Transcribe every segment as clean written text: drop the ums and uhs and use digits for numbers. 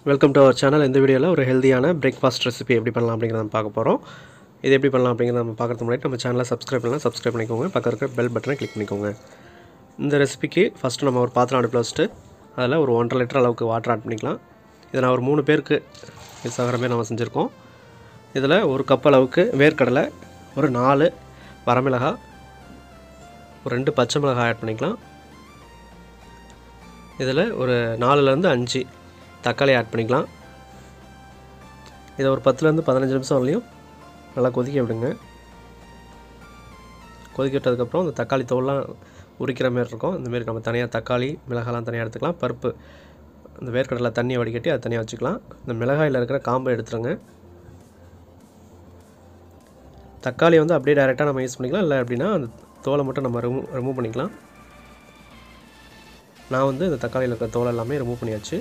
Welcome to our channel. இந்த வீடியோவில் ஒரு ஹெல்தியான பிரேக்ஃபாஸ்ட் ரெசிபி எப்படி பண்ணலாம் அப்படிங்கிறத நம்ம பார்க்க போகிறோம். இது எப்படி பண்ணலாம் அப்படிங்கிறத நம்ம பார்க்கறதுக்கு முன்னாடி நம்ம சேனலை சப்ஸ்கிரைப் பண்ணிக்கோங்க. பக்கத்தில் இருக்கிற பெல் பட்டனை கிளிக் பண்ணிக்கோங்க. இந்த ரெசிபிக்கு ஃபஸ்ட்டு நம்ம ஒரு பாத்திரம் அடுப்பில் வச்சுட்டு அதில் ஒரு 1.5 லிட்டர் அளவுக்கு வாட்டர் ஆட் பண்ணிக்கலாம். இதை நான் ஒரு 3 பேருக்கு யூஸ் ஆகிற மாதிரி நம்ம செஞ்சுருக்கோம். இதில் ஒரு கப் அளவுக்கு வேர்க்கடலை, ஒரு 4 வரமிளகாய், ஒரு 2 பச்சை மிளகாய் ஆட் பண்ணிக்கலாம். இதில் ஒரு 4லேருந்து 5 தக்காளி ஆட் பண்ணிக்கலாம். இதை ஒரு 10லேருந்து 15 நிமிஷம் வரலையும் நல்லா கொதிக்க விடுங்க. கொதிக்க விட்டதுக்கப்புறம் இந்த தக்காளி தோல்லாம் உரிக்கிற மாதிரி இருக்கும். இந்தமாரி நம்ம தனியாக தக்காளி மிளகாலாம் தனியாக எடுத்துக்கலாம். பருப்பு இந்த வேர்க்கடலை தண்ணியை வடிகட்டி அதை தனியாக வச்சுக்கலாம். இந்த மிளகாயில் இருக்கிற காம்பை எடுத்துருங்க. தக்காளி வந்து அப்படியே டைரெக்டாக நம்ம யூஸ் பண்ணிக்கலாம். இல்லை அப்படின்னா அந்த தோலை மட்டும் நம்ம ரிமூவ் பண்ணிக்கலாம். நான் வந்து இந்த தக்காளியில் இருக்கிற தோலை எல்லாமே ரிமூவ் பண்ணியாச்சு.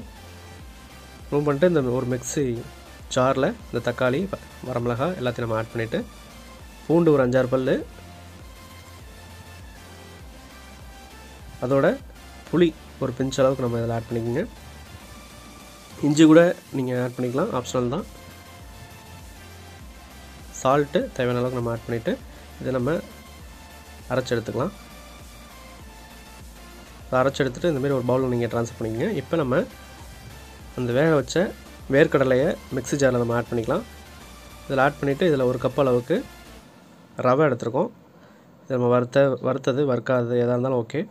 ரிமூவ் பண்ணிட்டு இந்த ஒரு மிக்ஸி ஜாரில் இந்த தக்காளி வரமிளகாய் எல்லாத்தையும் நம்ம ஆட் பண்ணிவிட்டு பூண்டு ஒரு 5-6 பல், அதோட புளி ஒரு பிஞ்ச் அளவுக்கு நம்ம இதில் ஆட் பண்ணிக்கோங்க. இஞ்சி கூட நீங்கள் ஆட் பண்ணிக்கலாம், ஆப்ஷனல் தான். சால்ட்டு தேவையான அளவுக்கு நம்ம ஆட் பண்ணிவிட்டு இதை நம்ம அரைச்சி எடுத்துக்கலாம். அரைச்சி எடுத்துகிட்டு இந்தமாரி ஒரு பவுலில் நீங்கள் ட்ரான்ஸ்ஃபர் பண்ணிக்கோங்க. இப்போ நம்ம அந்த வேக வச்ச வேர்க்கடலையை மிக்ஸி ஜாரில் நம்ம ஆட் பண்ணிக்கலாம். இதில் ஆட் பண்ணிவிட்டு இதில் ஒரு கப் அளவுக்கு ரவை எடுத்துருக்கோம். இது நம்ம வறுத்தது வறுக்காதது எதாக இருந்தாலும் ஓகே.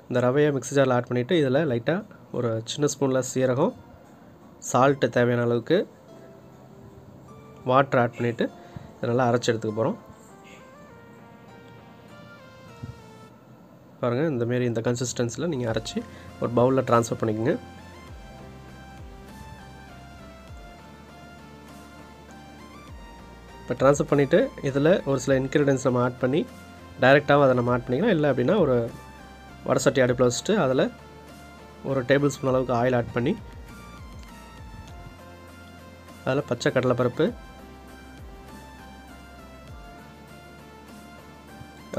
இந்த ரவையை மிக்ஸி ஜாரில் ஆட் பண்ணிவிட்டு இதில் லைட்டாக ஒரு சின்ன ஸ்பூனில் சீரகம், சால்ட்டு தேவையான அளவுக்கு, வாட்டர் ஆட் பண்ணிவிட்டு இதை நல்லா அரைச்சி எடுத்துக்க போகிறோம். பாருங்கள், இந்தமாரி இந்த கன்சிஸ்டன்சியில் நீங்கள் அரைச்சி ஒரு பவுலில் ட்ரான்ஸ்ஃபர் பண்ணிக்கோங்க. இப்போ ட்ரான்ஸ்ஃபர் பண்ணிவிட்டு இதில் ஒரு சில இன்க்ரீடியன்ஸ் நம்ம ஆட் பண்ணி டைரெக்டாகவும் அதை நம்ம ஆட் பண்ணிக்கலாம். இல்லை அப்படின்னா ஒரு வடை சட்டி அடுப்பில் வச்சுட்டு அதில் ஒரு டேபிள் ஸ்பூன் அளவுக்கு ஆயில் ஆட் பண்ணி அதில் பச்சை கடலைப்பருப்பு,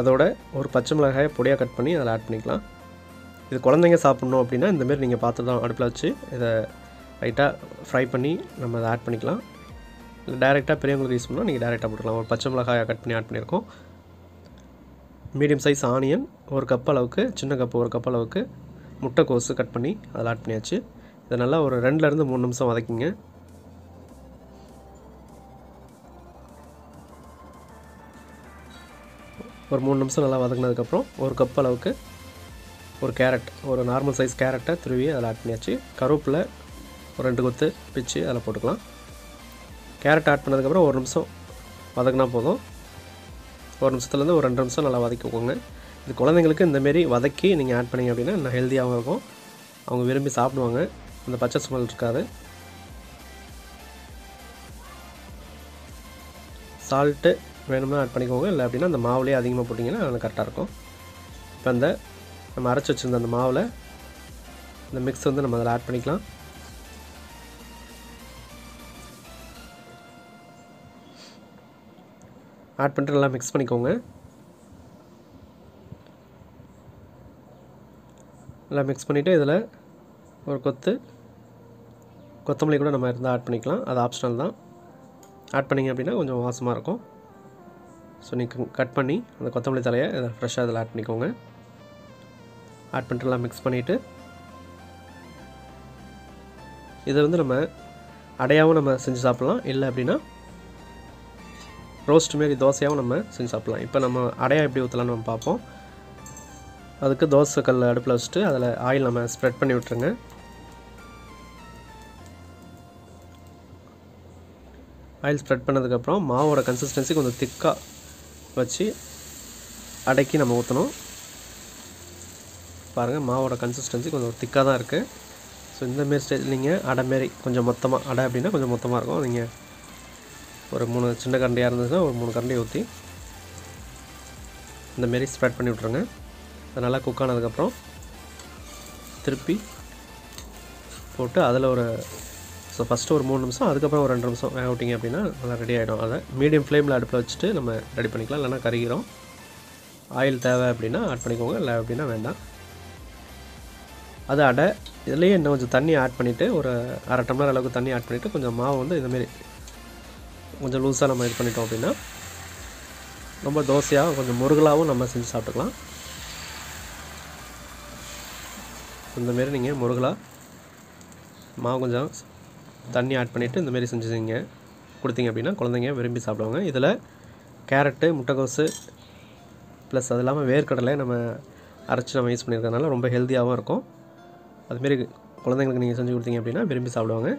அதோட ஒரு பச்சை மிளகாயை பொடியாக கட் பண்ணி அதில் ஆட் பண்ணிக்கலாம். இது குழந்தைங்க சாப்பிட்ணும் அப்படின்னா இந்தமாரி நீங்கள் பார்த்து தான் அடுப்பில் வச்சு இதை லைட்டாக ஃப்ரை பண்ணி நம்ம அதை ஆட் பண்ணிக்கலாம். இல்லை டைரெக்டாக பெரியவங்களுக்கு யூஸ் பண்ணால் நீங்கள் டைரெக்டாக போட்டுக்கலாம். ஒரு பச்சை மிளகாயை கட் பண்ணி ஆட் பண்ணியிருக்கோம். மீடியம் சைஸ் ஆனியன் ஒரு கப் அளவுக்கு, சின்ன கப்பு ஒரு கப் அளவுக்கு முட்டைக்கோசு கட் பண்ணி அதில் ஆட் பண்ணியாச்சு. இதை நல்லா ஒரு 2லேருந்து 3 நிமிஷம் வதக்கிங்க. ஒரு 3 நிமிஷம் நல்லா வதக்கினதுக்கப்புறம் ஒரு கப் அளவுக்கு ஒரு கேரட், ஒரு நார்மல் சைஸ் கேரட்டை துருவி அதில் ஆட் பண்ணியாச்சு. கருவேப்பிலை ஒரு 2 கொத்து பிச்சு அதில் போட்டுக்கலாம். கேரட் ஆட் பண்ணதுக்கப்புறம் ஒரு நிமிஷம் வதக்கினா போதும். ஒரு நிமிஷத்துலேருந்து ஒரு 2 நிமிஷம் நல்லா வதக்கிக்கோங்க. இது குழந்தைங்களுக்கு இந்தமாரி வதக்கி நீங்கள் ஆட் பண்ணிங்க அப்படின்னா இன்னும் ஹெல்த்தியாகவும் இருக்கும். அவங்க விரும்பி சாப்பிடுவாங்க. அந்த பச்சை ஸ்மெல் இருக்காது. சால்ட்டு வேணும்னா ஆட் பண்ணிக்கோங்க. இல்லை அப்படின்னா அந்த மாவுலேயே அதிகமாக போட்டிங்கன்னா அது கரெக்டாக இருக்கும். இப்போ அந்த நம்ம அரைச்சி வச்சுருந்த அந்த மாவில் இந்த மிக்ஸ் வந்து நம்ம அதில் ஆட் பண்ணிக்கலாம். ஆட் பண்ணிட்டு நல்லா மிக்ஸ் பண்ணிக்கோங்க. நல்லா மிக்ஸ் பண்ணிவிட்டு இதில் ஒரு கொத்தமல்லி கூட நம்ம இருந்தால் ஆட் பண்ணிக்கலாம். அது ஆப்ஷனல் தான். ஆட் பண்ணிங்க அப்படின்னா கொஞ்சம் வாசமாக இருக்கும். ஸோ நீங்கள் கட் பண்ணி அந்த கொத்தமல்லி தலையை இதை ஃப்ரெஷ்ஷாக இதில் ஆட் பண்ணிக்கோங்க. ஆட் பண்ணிட்டு நல்லா மிக்ஸ் பண்ணிவிட்டு இதை வந்து நம்ம அடையாகவும் நம்ம செஞ்சு சாப்பிட்லாம். இல்லை அப்படின்னா ரோஸ்ட் மாரி தோசையாகவும் நம்ம செஞ்சு சாப்பிட்லாம். இப்போ நம்ம அடையா எப்படி ஊற்றலான்னு நம்ம பார்ப்போம். அதுக்கு தோசை கல் அடுப்பில் வச்சுட்டு அதில் ஆயில் நம்ம ஸ்ப்ரெட் பண்ணி விட்டுருங்க. ஆயில் ஸ்ப்ரெட் பண்ணதுக்கப்புறம் மாவோட கன்சிஸ்டன்சி கொஞ்சம் திக்காக வச்சு அடைக்கி நம்ம ஊற்றணும். பாருங்கள், மாவோட கன்சிஸ்டன்சி கொஞ்சம் திக்காக தான் இருக்குது. ஸோ இந்தமாரி ஸ்டேஜில் நீங்கள் அடை மாரி கொஞ்சம் மொத்தமாக, அடை அப்படின்னா கொஞ்சம் மொத்தமாக இருக்கும். நீங்கள் ஒரு 3 சின்ன கரண்டியாக இருந்ததுன்னா ஒரு 3 கரண்டி ஊற்றி இந்தமாரி ஸ்ப்ரெட் பண்ணி விட்ருங்க. அது நல்லா குக் ஆனதுக்கப்புறம் திருப்பி போட்டு அதில் ஒரு ஃபஸ்ட்டு ஒரு 3 நிமிஷம், அதுக்கப்புறம் ஒரு 2 நிமிஷம் வேக விட்டிங்க அப்படின்னா நல்லா ரெடி ஆகிடும். அதை மீடியம் ஃப்ளேமில் அடுப்பில் வச்சுட்டு நம்ம ரெடி பண்ணிக்கலாம். இல்லைனா கறிக்கிறோம். ஆயில் தேவை அப்படின்னா ஆட் பண்ணிக்கோங்க, இல்லை அப்படின்னா வேண்டாம். அது அடை. இதுலேயே இன்னும் கொஞ்சம் தண்ணி ஆட் பண்ணிவிட்டு ஒரு அரை டம்ளர் அளவுக்கு தண்ணி ஆட் பண்ணிவிட்டு கொஞ்சம் மாவு வந்து இந்தமாரி கொஞ்சம் லூஸாக நம்ம இது பண்ணிட்டோம் அப்படின்னா ரொம்ப தோசையாக கொஞ்சம் முருகலாகவும் நம்ம செஞ்சு சாப்பிட்டுக்கலாம். இந்தமாரி நீங்கள் முருகலா மாவு கொஞ்சம் தண்ணி ஆட் பண்ணிவிட்டு இந்தமாரி செஞ்சுங்க கொடுத்தீங்க அப்படின்னா குழந்தைங்க விரும்பி சாப்பிடுவாங்க. இதில் கேரட்டு, முட்டைக்கோஸு ப்ளஸ் அது இல்லாமல் வேர்க்கடலை நம்ம அரைச்சி நம்ம யூஸ் பண்ணியிருக்கறதுனால ரொம்ப ஹெல்த்தியாகவும் இருக்கும். அதுமாரி குழந்தைங்களுக்கு நீங்கள் செஞ்சு கொடுத்தீங்க அப்படின்னா விரும்பி சாப்பிடுவாங்க.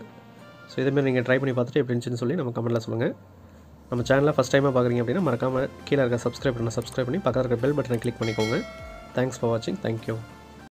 ஸோ இதேமாரி நீங்கள் ட்ரை பண்ணி பார்த்துட்டு எப்படி இருந்துச்சுன்னு சொல்லி நம்ம கமெண்ட்டில் சொல்லுங்கள். நம்ம சேனலை ஃபஸ்ட் டைமாக பார்க்குறீங்க அப்படின்னா மறக்காமல் கீழே இருக்க சப்ஸ்கிரைப் பண்ணி பக்கத்தில் இருக்க பெல் பட்டனை கிளிக் பண்ணிக்கோங்க. தேங்க்ஸ் ஃபார் வாட்சிங். தேங்க்யூ.